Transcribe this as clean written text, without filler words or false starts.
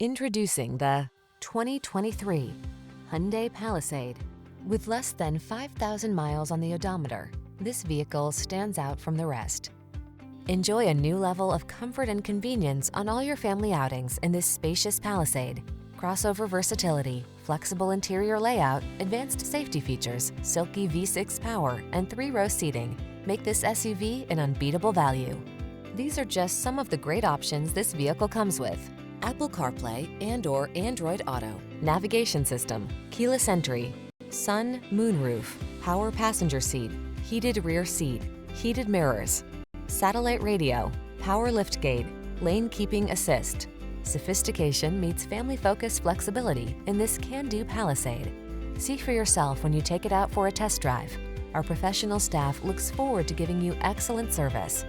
Introducing the 2023 Hyundai Palisade. With less than 5,000 miles on the odometer, this vehicle stands out from the rest. Enjoy a new level of comfort and convenience on all your family outings in this spacious Palisade. Crossover versatility, flexible interior layout, advanced safety features, silky V6 power, and 3-row seating make this SUV an unbeatable value. These are just some of the great options this vehicle comes with: Apple CarPlay and/or Android Auto, navigation system, keyless entry, sun, moonroof, power passenger seat, heated rear seat, heated mirrors, satellite radio, power liftgate, lane keeping assist. Sophistication meets family-focused flexibility in this can-do Palisade. See for yourself when you take it out for a test drive. Our professional staff looks forward to giving you excellent service.